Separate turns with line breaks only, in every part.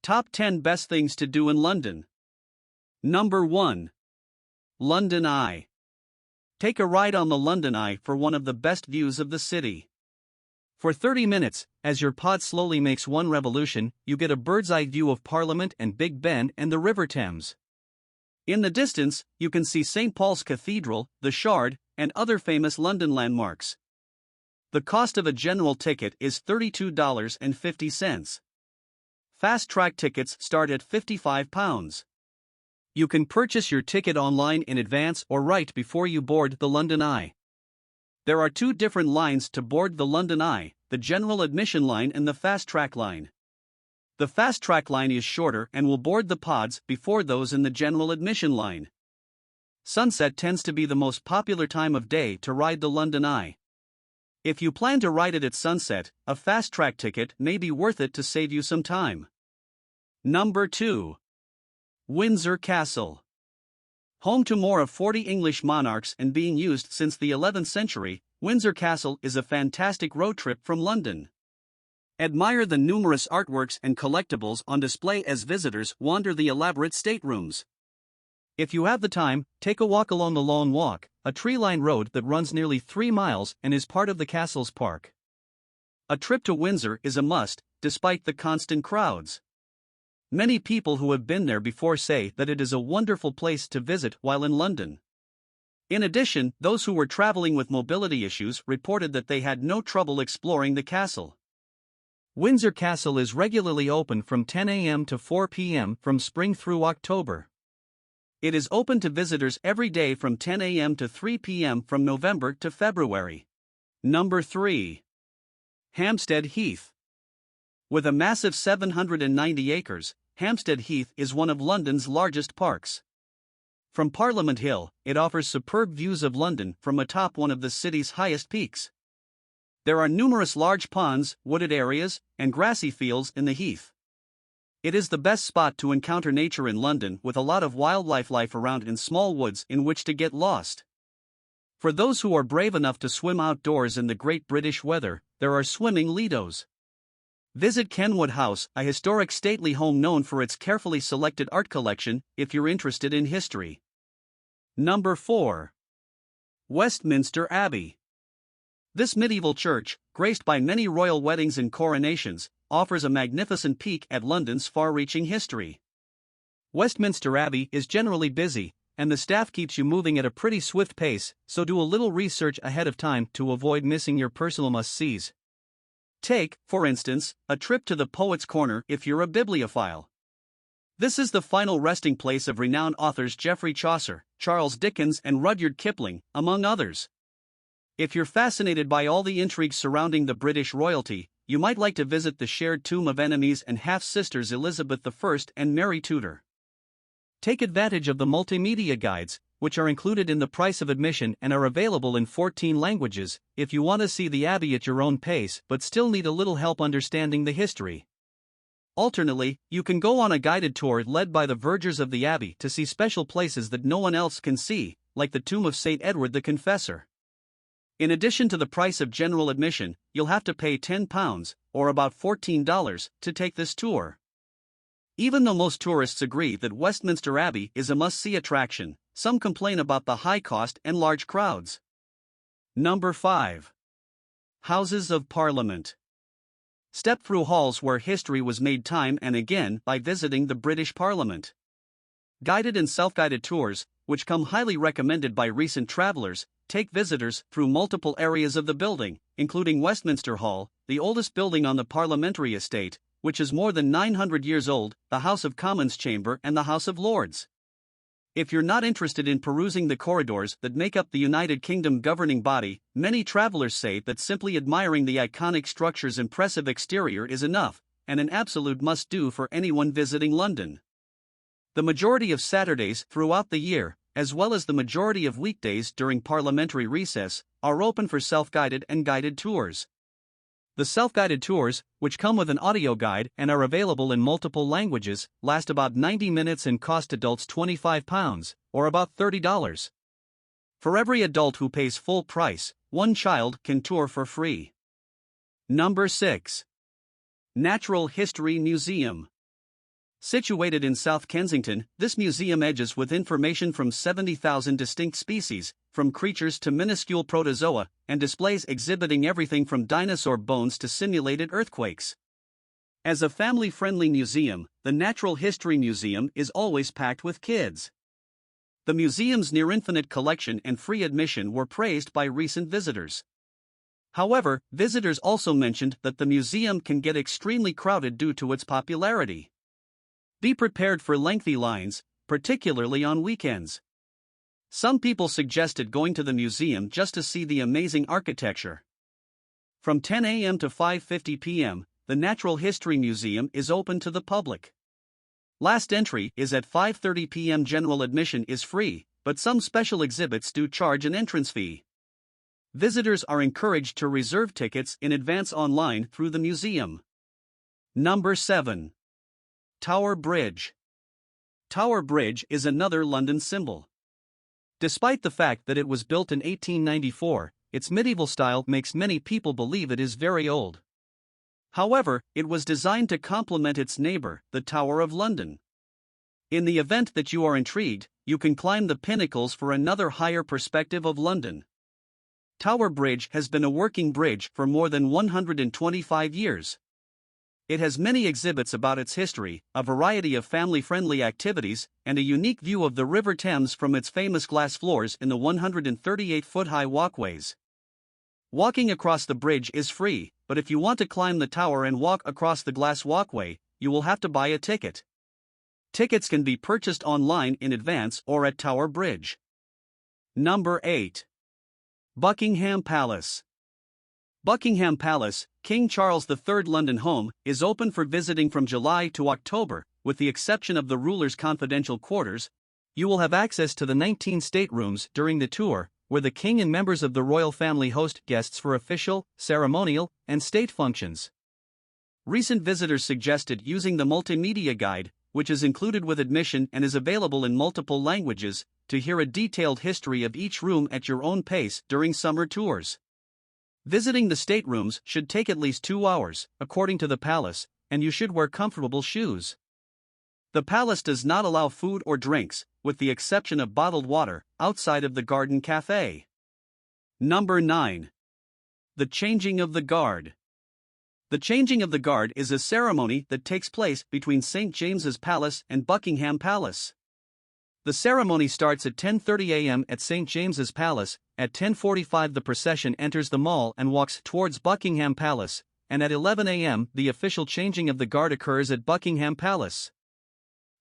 Top 10 Best Things to Do in London. Number 1. London Eye. Take a ride on the London Eye for one of the best views of the city. For 30 minutes, as your pod slowly makes one revolution, you get a bird's-eye view of Parliament and Big Ben and the River Thames. In the distance, you can see St. Paul's Cathedral, the Shard, and other famous London landmarks. The cost of a general ticket is $32.50. Fast-track tickets start at £55. You can purchase your ticket online in advance or right before you board the London Eye. There are two different lines to board the London Eye, the general admission line and the fast-track line. The fast-track line is shorter and will board the pods before those in the general admission line. Sunset tends to be the most popular time of day to ride the London Eye. If you plan to ride it at sunset, a fast-track ticket may be worth it to save you some time. Number 2. Windsor Castle. Home to more of 40 English monarchs and being used since the 11th century, Windsor Castle is a fantastic road trip from London. Admire the numerous artworks and collectibles on display as visitors wander the elaborate staterooms. If you have the time, take a walk along the Lawn Walk, a tree-lined road that runs nearly 3 miles and is part of the castle's park. A trip to Windsor is a must, despite the constant crowds. Many people who have been there before say that it is a wonderful place to visit while in London. In addition, those who were traveling with mobility issues reported that they had no trouble exploring the castle. Windsor Castle is regularly open from 10 a.m. to 4 p.m. from spring through October. It is open to visitors every day from 10 a.m. to 3 p.m. from November to February. Number 3. Hampstead Heath. With a massive 790 acres, Hampstead Heath is one of London's largest parks. From Parliament Hill, it offers superb views of London from atop one of the city's highest peaks. There are numerous large ponds, wooded areas, and grassy fields in the Heath. It is the best spot to encounter nature in London, with a lot of wildlife life around in small woods in which to get lost. For those who are brave enough to swim outdoors in the great British weather, there are swimming lidos. Visit Kenwood House, a historic stately home known for its carefully selected art collection, if you're interested in history. Number 4. Westminster Abbey. This medieval church, graced by many royal weddings and coronations, offers a magnificent peek at London's far-reaching history. Westminster Abbey is generally busy, and the staff keeps you moving at a pretty swift pace, so do a little research ahead of time to avoid missing your personal must-sees. Take, for instance, a trip to the Poets' Corner if you're a bibliophile. This is the final resting place of renowned authors Geoffrey Chaucer, Charles Dickens, and Rudyard Kipling, among others. If you're fascinated by all the intrigues surrounding the British royalty, you might like to visit the shared tomb of enemies and half-sisters Elizabeth I and Mary Tudor. Take advantage of the multimedia guides, which are included in the price of admission and are available in 14 languages, if you want to see the Abbey at your own pace but still need a little help understanding the history. Alternately, you can go on a guided tour led by the vergers of the Abbey to see special places that no one else can see, like the tomb of St. Edward the Confessor. In addition to the price of general admission, you'll have to pay £10, or about $14, to take this tour. Even though most tourists agree that Westminster Abbey is a must-see attraction, some complain about the high cost and large crowds. Number 5. Houses of Parliament. Step through halls where history was made time and again by visiting the British Parliament. Guided and self-guided tours, which come highly recommended by recent travelers, take visitors through multiple areas of the building, including Westminster Hall, the oldest building on the parliamentary estate, which is more than 900 years old, the House of Commons Chamber and the House of Lords. If you're not interested in perusing the corridors that make up the United Kingdom governing body, many travelers say that simply admiring the iconic structure's impressive exterior is enough, and an absolute must-do for anyone visiting London. The majority of Saturdays throughout the year, as well as the majority of weekdays during parliamentary recess, are open for self-guided and guided tours. The self-guided tours, which come with an audio guide and are available in multiple languages, last about 90 minutes and cost adults £25, or about $30. For every adult who pays full price, one child can tour for free. Number 6. Natural History Museum. Situated in South Kensington, this museum edges with information from 70,000 distinct species, from creatures to minuscule protozoa, and displays exhibiting everything from dinosaur bones to simulated earthquakes. As a family-friendly museum, the Natural History Museum is always packed with kids. The museum's near-infinite collection and free admission were praised by recent visitors. However, visitors also mentioned that the museum can get extremely crowded due to its popularity. Be prepared for lengthy lines, particularly on weekends. Some people suggested going to the museum just to see the amazing architecture. From 10 a.m. to 5:50 p.m., the Natural History Museum is open to the public. Last entry is at 5:30 p.m. General admission is free, but some special exhibits do charge an entrance fee. Visitors are encouraged to reserve tickets in advance online through the museum. Number 7. Tower Bridge. Tower Bridge is another London symbol. Despite the fact that it was built in 1894, its medieval style makes many people believe it is very old. However, it was designed to complement its neighbor, the Tower of London. In the event that you are intrigued, you can climb the pinnacles for another higher perspective of London. Tower Bridge has been a working bridge for more than 125 years. It has many exhibits about its history, a variety of family-friendly activities, and a unique view of the River Thames from its famous glass floors in the 138-foot-high walkways. Walking across the bridge is free, but if you want to climb the tower and walk across the glass walkway, you will have to buy a ticket. Tickets can be purchased online in advance or at Tower Bridge. Number 8. Buckingham Palace. Buckingham Palace, King Charles III London home, is open for visiting from July to October, with the exception of the ruler's confidential quarters. You will have access to the 19 staterooms during the tour, where the king and members of the royal family host guests for official, ceremonial, and state functions. Recent visitors suggested using the multimedia guide, which is included with admission and is available in multiple languages, to hear a detailed history of each room at your own pace during summer tours. Visiting the staterooms should take at least 2 hours, according to the palace, and you should wear comfortable shoes. The palace does not allow food or drinks, with the exception of bottled water, outside of the Garden Café. Number 9. The Changing of the Guard. The Changing of the Guard is a ceremony that takes place between St. James's Palace and Buckingham Palace. The ceremony starts at 10:30 a.m. at St. James's Palace. At 10:45 the procession enters the Mall and walks towards Buckingham Palace, and at 11 a.m. the official changing of the guard occurs at Buckingham Palace.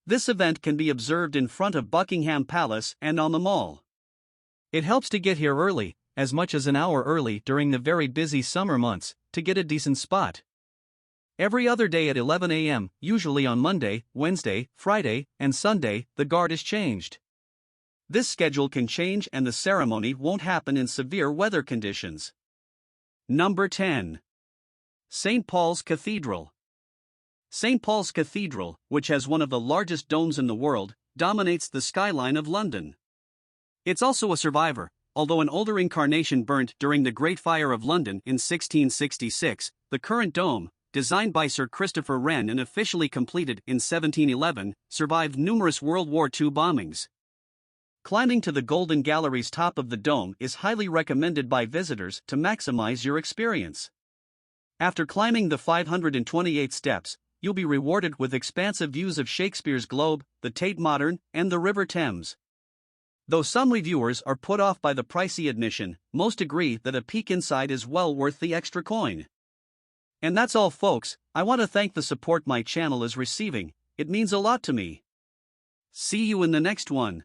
This event can be observed in front of Buckingham Palace and on the Mall. It helps to get here early, as much as an hour early during the very busy summer months, to get a decent spot. Every other day at 11 a.m., usually on Monday, Wednesday, Friday, and Sunday, the guard is changed. This schedule can change and the ceremony won't happen in severe weather conditions. Number 10. St. Paul's Cathedral. St. Paul's Cathedral, which has one of the largest domes in the world, dominates the skyline of London. It's also a survivor, although an older incarnation burnt during the Great Fire of London in 1666, the current dome, designed by Sir Christopher Wren and officially completed in 1711, survived numerous World War II bombings. Climbing to the Golden Gallery's top of the dome is highly recommended by visitors to maximize your experience. After climbing the 528 steps, you'll be rewarded with expansive views of Shakespeare's Globe, the Tate Modern, and the River Thames. Though some reviewers are put off by the pricey admission, most agree that a peek inside is well worth the extra coin. And that's all, folks. I want to thank the support my channel is receiving. It means a lot to me. See you in the next one.